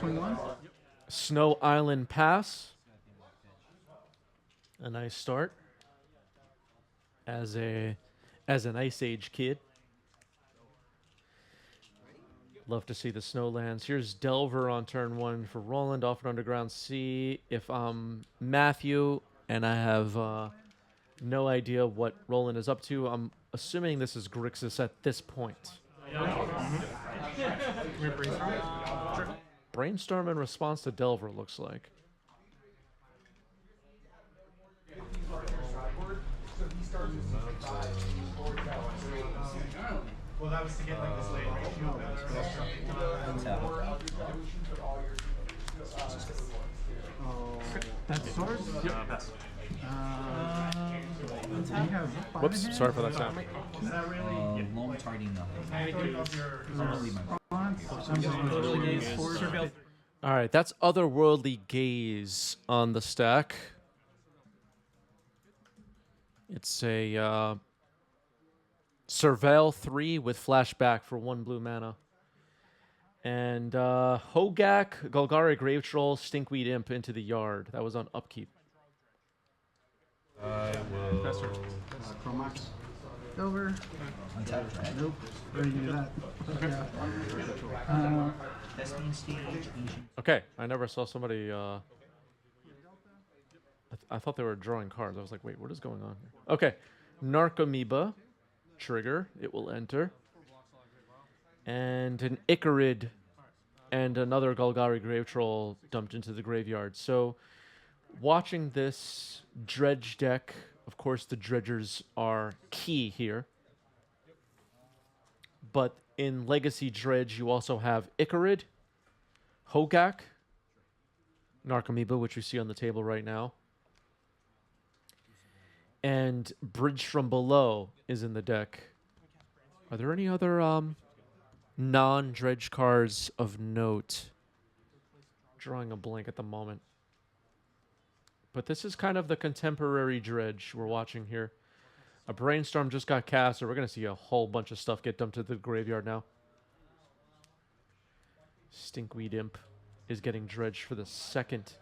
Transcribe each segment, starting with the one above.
Swing one. Snow Island Pass. A nice start as an Ice Age kid. Love to see the Snowlands. Here's Delver on turn 1 for Roland, off an Underground Sea. If I'm Matthew and I have no idea what Roland is up to, I'm assuming this is Grixis at this point. Brainstorm in response to Delver, looks like. Well, that was to get like this late. That's swords? Yep. Pass. Whoops, sorry for that sound. Long targeting All right, that's Otherworldly Gaze on the stack. It's a Surveil 3 with flashback for 1 blue mana. And Hogak, Golgari Grave Troll, Stinkweed Imp into the yard. That was on upkeep. Chromax. Over. Untapped, right? Nope. Already knew that. Yeah. Testing stage, ancient. Okay, I never saw somebody... I thought they were drawing cards. I was like, wait, what is going on here? Okay, Narcomoeba. Trigger, it will enter. And an Icarid and another Golgari Grave Troll dumped into the graveyard. So, watching this Dredge deck, of course the Dredgers are key here. But in Legacy Dredge, you also have Icarid, Hogak, Narcomoeba, which we see on the table right now. And Bridge from Below is in the deck. Are there any other non-Dredge cards of note? Drawing a blank at the moment. But this is kind of the contemporary Dredge we're watching here. A Brainstorm just got cast, so we're going to see a whole bunch of stuff get dumped to the graveyard now. Stinkweed Imp is getting dredged for the second.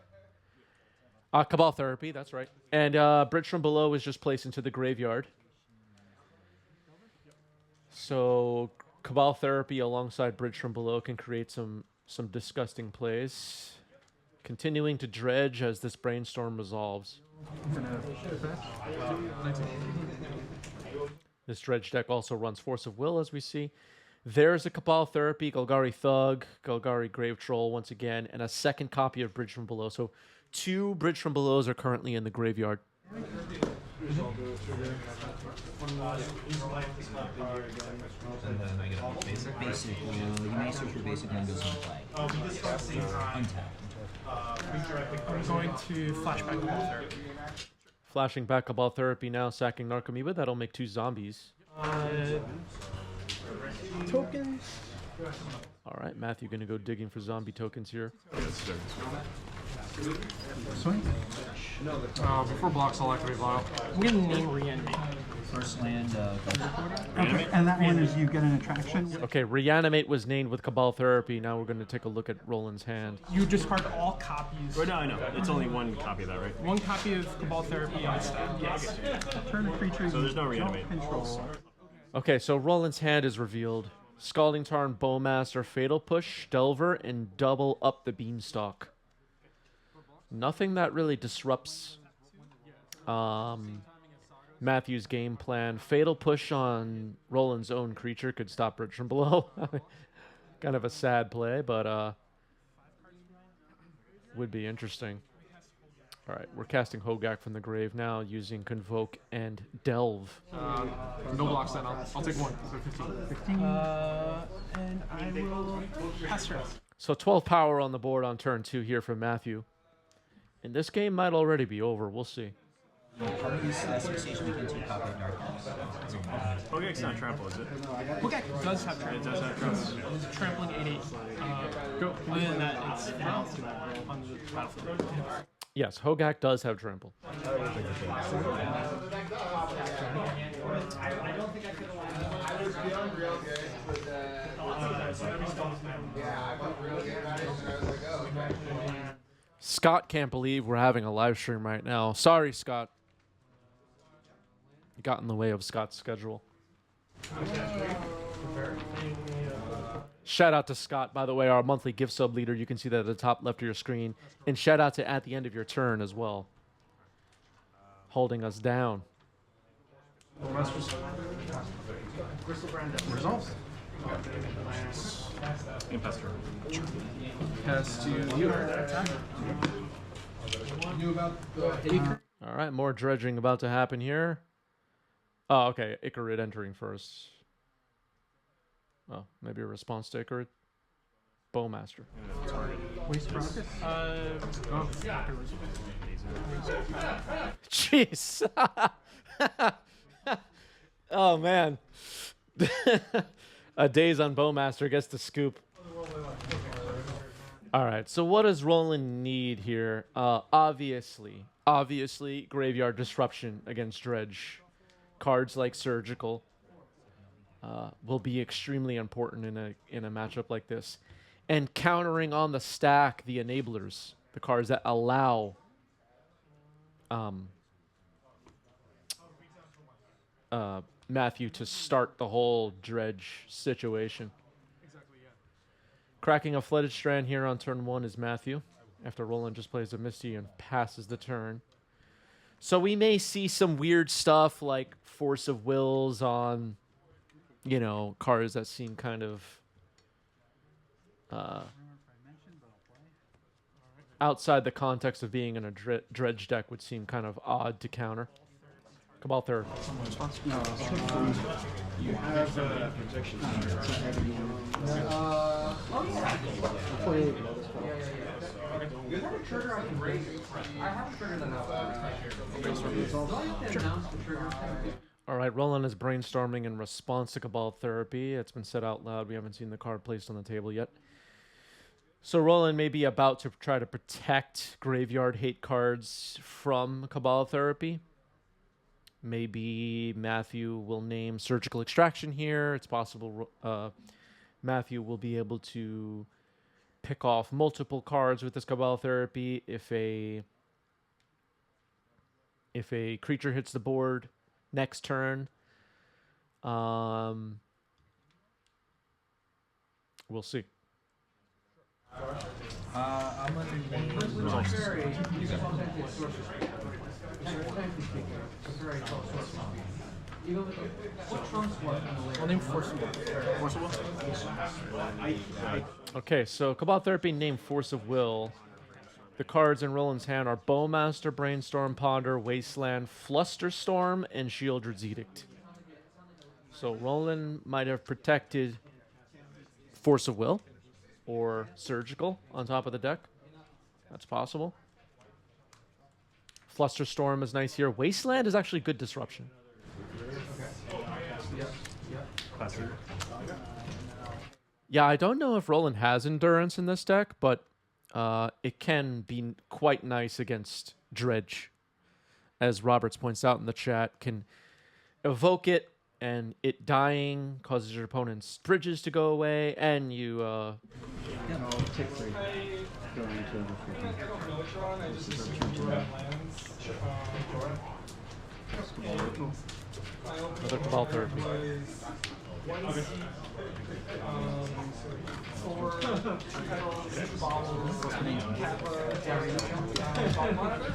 Cabal Therapy, that's right. And Bridge from Below is just placed into the graveyard. So Cabal Therapy alongside Bridge from Below can create some disgusting plays. Continuing to dredge as this Brainstorm resolves. This Dredge deck also runs Force of Will, as we see. There's a Cabal Therapy, Golgari Thug, Golgari Grave Troll once again, and a second copy of Bridge from Below. So 2 Bridge from Belows are currently in the graveyard. And then I get a basic. Basic. You may search for basic and goes into play. Untapped. I'm going to flashback Cabal Therapy. Flashing back Cabal Therapy now, sacking Narcomoeba. That'll make 2 zombies. Tokens. All right, Matthew going to go digging for zombie tokens here. Swing. Before blocks, I'll activate Vial. I'm going to name Reanimate. First land, Okay, and that one is you get an attraction. Okay, Reanimate was named with Cabal Therapy. Now we're going to take a look at Roland's hand. You discard all copies. No, I know. It's only 1 copy of that, right? 1 copy of Cabal Therapy on stack. Yes. Turn creature. So there's no you don't reanimate. control. Okay, so Roland's hand is revealed. Scalding Tarn, Bowmaster, Fatal Push, Delver, and double up the Beanstalk. Nothing that really disrupts Matthew's game plan. Fatal Push on Roland's own creature could stop Bridge from Below. Kind of a sad play, but would be interesting. All right, we're casting Hogak from the grave now using Convoke and Delve. No blocks then. I'll take 1. So 15. And I will pass turn. So 12 power on the board on turn 2 here for Matthew. And this game might already be over. We'll see. Hogak's not trample, is it? Hogak does have trample. It does have trample. It's trampling 8/8. Go. Other than that, it's on the battlefield. Yes, Hogak does have trample. I don't think I could have. I was feeling real good with yeah, I felt real good about it. And I was like, oh. Scott can't believe we're having a live stream right now. Sorry, Scott. You got in the way of Scott's schedule. Shout out to Scott, by the way, our monthly gift sub leader. You can see that at the top left of your screen. And shout out to at the end of your turn as well. Holding us down. Results. Impasse turn. Pass to you. Attack. All right, more dredging about to happen here. Oh, okay. Icarid entering first. Oh, maybe a response to Icarid. Bowmaster. Waste rockets? Jeez. Oh, man. A Days on Bowmaster gets the scoop. All right, so what does Roland need here? Obviously, Graveyard Disruption against Dredge. Cards like Surgical will be extremely important in a matchup like this. And countering on the stack the enablers, the cards that allow Matthew to start the whole Dredge situation. Cracking a Flooded Strand here on turn 1 is Matthew, after Roland just plays a Misty and passes the turn. So we may see some weird stuff like Force of Wills on, you know, cards that seem kind of outside the context of being in a Dredge deck would seem kind of odd to counter. Cabal Therapy. You have protection. All right, Roland is brainstorming in response to Cabal Therapy. It's been said out loud. We haven't seen the card placed on the table yet. So Roland may be about to try to protect graveyard hate cards from Cabal Therapy. Maybe Matthew will name Surgical Extraction here. It's possible Matthew will be able to pick off multiple cards with this Cabal Therapy if a creature hits the board next turn. We'll see. I'm going to name I'll name Force of Will. Force of Will? Okay, so Cabal Therapy named Force of Will. The cards in Roland's hand are Bowmaster, Brainstorm, Ponder, Wasteland, Flusterstorm, and Shieldred's Edict. So Roland might have protected Force of Will or Surgical on top of the deck. That's possible. Flusterstorm is nice here. Wasteland is actually good disruption. Yeah, I don't know if Roland has Endurance in this deck, but it can be quite nice against Dredge. As Roberts points out in the chat, can evoke it, and it dying causes your opponent's bridges to go away, and you... Another Cabal Therapy.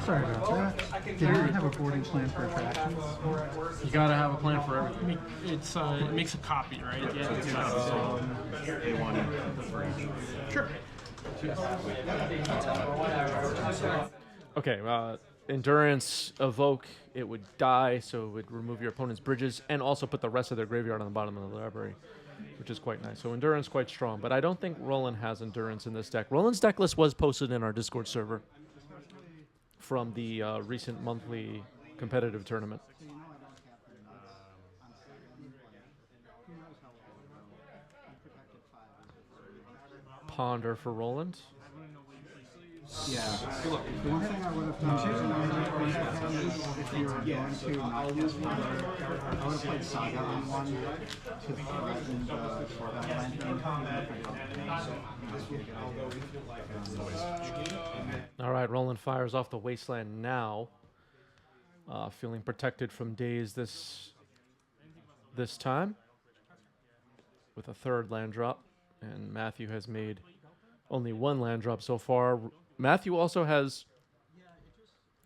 Sorry about that. Did I have a boarding plan for attractions? You gotta have a plan for everything. It makes a copy, right? Yeah. Sure. Okay, Endurance, evoke, it would die, so it would remove your opponent's bridges, and also put the rest of their graveyard on the bottom of the library, which is quite nice. So Endurance quite strong, but I don't think Roland has Endurance in this deck. Roland's deck list was posted in our Discord server from the recent monthly competitive tournament. Ponder for Roland. Yeah. The one thing I would have done is if you were going to not use Ponder, I would have played Saga on one to threaten the short out line thing. All right, Roland fires off the Wasteland now. Feeling protected from daze this time with a third land drop, and Matthew has made only one land drop so far. Matthew also has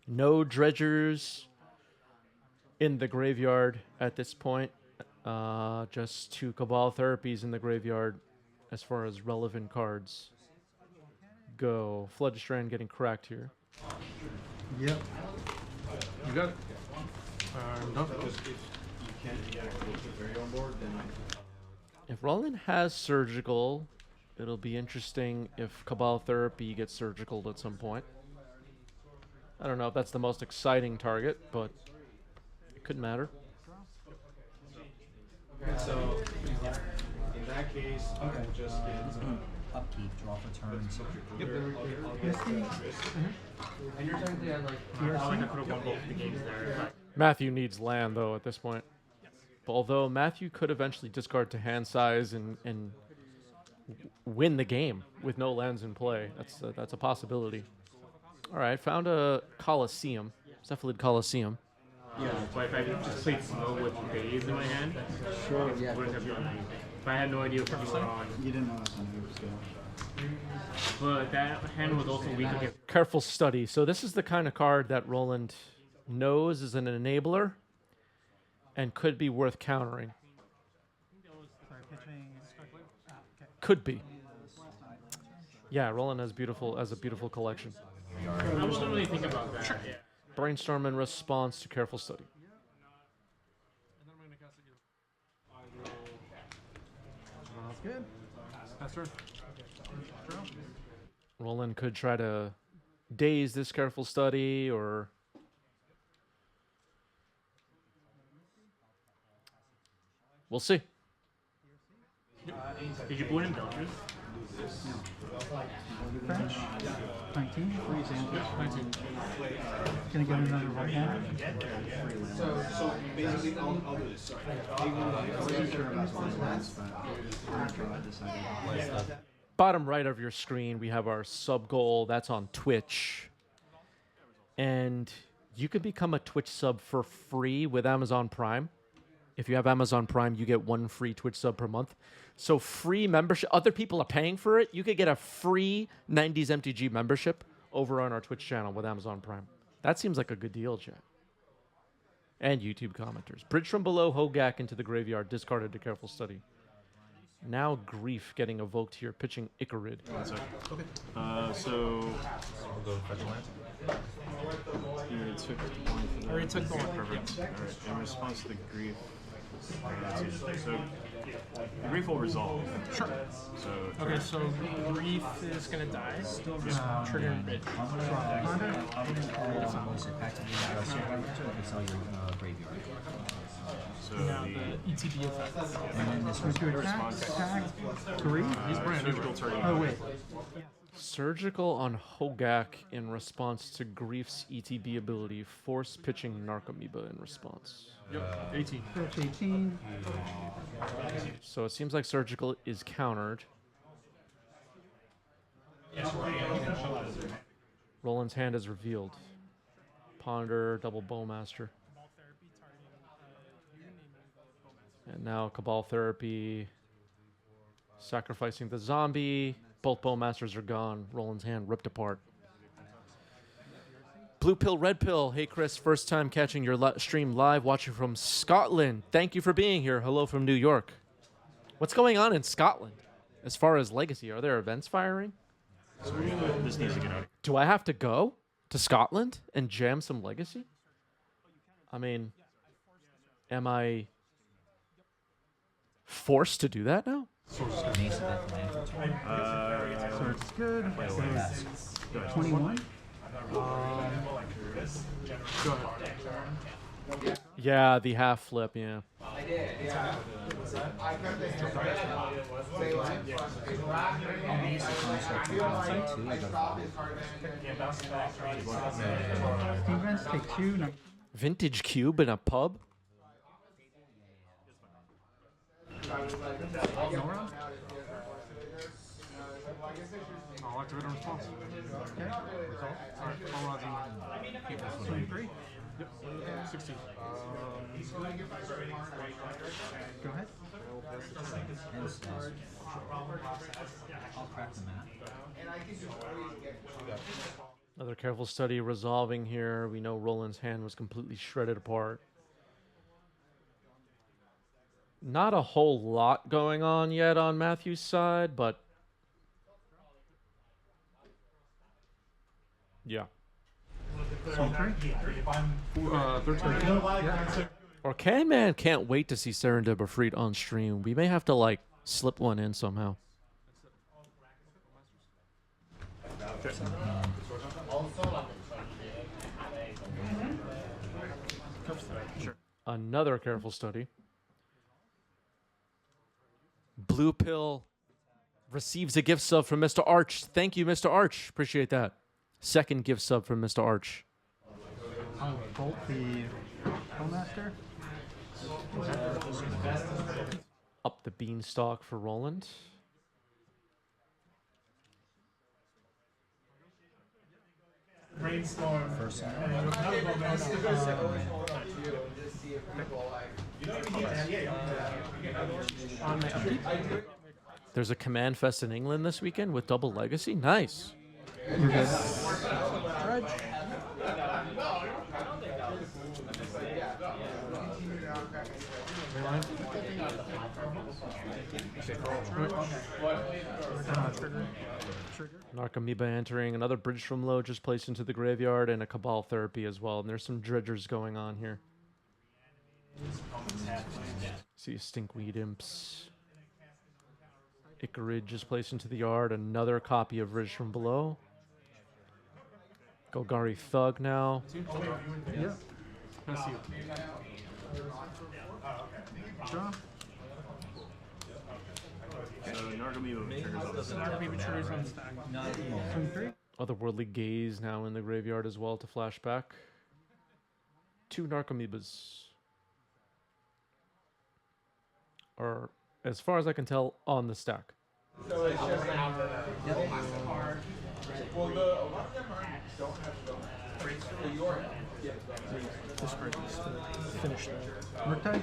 no dredgers in the graveyard at this point. Just 2 Cabal Therapies in the graveyard as far as relevant cards go. Floodstrand getting cracked here. Yep. You got it. I'm done. If Roland has Surgical, it'll be interesting if Cabal Therapy gets Surgical at some point. I don't know if that's the most exciting target, but it could matter. So, in that case, I will just get Upkeep, draw for turns. And you're technically at like, I felt like I could have won both the games there. But Matthew needs land, though, at this point. But although Matthew could eventually discard to hand size and win the game with no lands in play. That's a possibility. All right, found a Coliseum. Cephalid Coliseum. yeah, but if I just played slow with phase in my hand, Sure, yeah. wouldn't have done anything. If I had no idea what you were on. You didn't know that's on your scale. But that hand was also weak against. Careful Study. So this is the kind of card that Roland knows is an enabler and could be worth countering. Could be. Yeah, Roland has a beautiful collection. I wasn't really thinking about that. Yeah. Brainstorm in response to Careful Study. That's good. Pass turn. Roland could try to daze this Careful Study, or we'll see. Did you put in Belgium? French. 19. Freeze and 19. Gonna get another right hand. So basically, I'll do this. Sorry. I wasn't sure about the lines, but after I decided. Bottom right of your screen, we have our sub goal. That's on Twitch. And you can become a Twitch sub for free with Amazon Prime. If you have Amazon Prime, you get 1 free Twitch sub per month. So free membership. Other people are paying for it. You could get a free 90s MTG membership over on our Twitch channel with Amazon Prime. That seems like a good deal, chat. And YouTube commenters. Bridge from below, Hogak into the graveyard, discarded to Careful Study. Now Grief getting evoked here, pitching Icarid. Okay. So I'll go fetch land. You already took the one for the. Already took the one. Perfect. All right. In response to the grief. So the grief will resolve. Sure. So Okay, so Grief is gonna die. Trigger and bid. so Now the the ETB effect. And then this Let's do attack. Three. He's brand new. surgical target. Oh wait. Surgical on Hogak in response to Grief's ETB ability. Force pitching Narcomoeba in response. Yep, 18. Fetch 18. So it seems like Surgical is countered. Roland's hand is revealed. Ponder, double Bowmaster. And now Cabal Therapy. Sacrificing the zombie. Both Bowmasters are gone. Roland's hand ripped apart. Blue Pill, Red Pill. Hey, Chris. First time catching your stream live. Watching from Scotland. Thank you for being here. Hello from New York. What's going on in Scotland as far as Legacy? Are there events firing? So this needs to get out. Do I have to go to Scotland and jam some Legacy? I mean, am I forced to do that now? So it's good. 21. Go ahead. Yeah, the half flip, yeah. Defense, take 2. No. Vintage cube in a pub? I'll activate a response. Okay. Result. Alright, I'll 23. Yep, 16. Go ahead. And says, I'll crack the map. Another careful study resolving here. We know Roland's hand was completely shredded apart. Not a whole lot going on yet on Matthew's side, but yeah. 23. 13. Or Man can't wait to see Serendib Afreet on stream. We may have to like slip one in somehow. Sure. Another careful study. Blue Pill receives a gift sub from Mr. Arch. Thank you, Mr. Arch. Appreciate that. Second gift sub from Mr. Arch. I'll bolt the Hellmaster. Up the beanstalk for Roland. Brainstorm. First On my upkeep. There's a Command Fest in England this weekend with double legacy. Nice. You're good. Dredge. Trigger. Narcomoeba entering another Bridge from Low just placed into the graveyard and a Cabal Therapy as well. And there's some dredgers going on here. See Stinkweed Imps. Icarid just placed into the yard. Another copy of Bridge from Below. Golgari Thug now. Yeah. Pass you. Draw. So Narcomoeba triggers on Narcomoeba triggers on stack. 23. Otherworldly Gaze now in the graveyard as well to flashback. 2 Narcomoebas. Or, as far as I can tell, on the stack. So it's just have the last card. Well, a lot of them don't have the Discard this to finish the Murktide.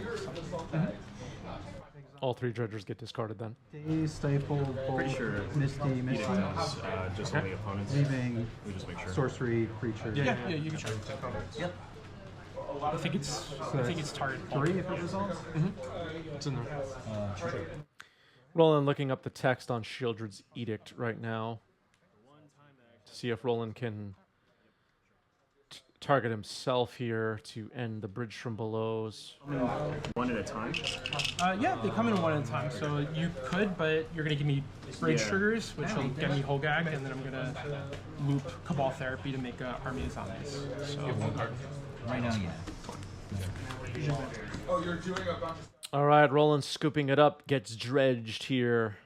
All 3 dredgers get discarded then. Daze, Stifle, Bolt, Pretty sure Misty, does just only opponents. leaving We just make sure. sorcery, creature. Yeah, you can try. Yep. I think it's target. 3 if it resolves. It's in there. Sure. Roland looking up the text on Shieldred's Edict right now to see if Roland can target himself here to end the Bridge from Below's. One at a time. Yeah, they come in one at a time, so you could, but you're gonna give me bridge Yeah. triggers, which will get me Hogak, and then I'm gonna loop Cabal Therapy to make a army of zombies. So Right now, yeah. Oh, you're doing a bunch of All right, Roland scooping it up, gets dredged here.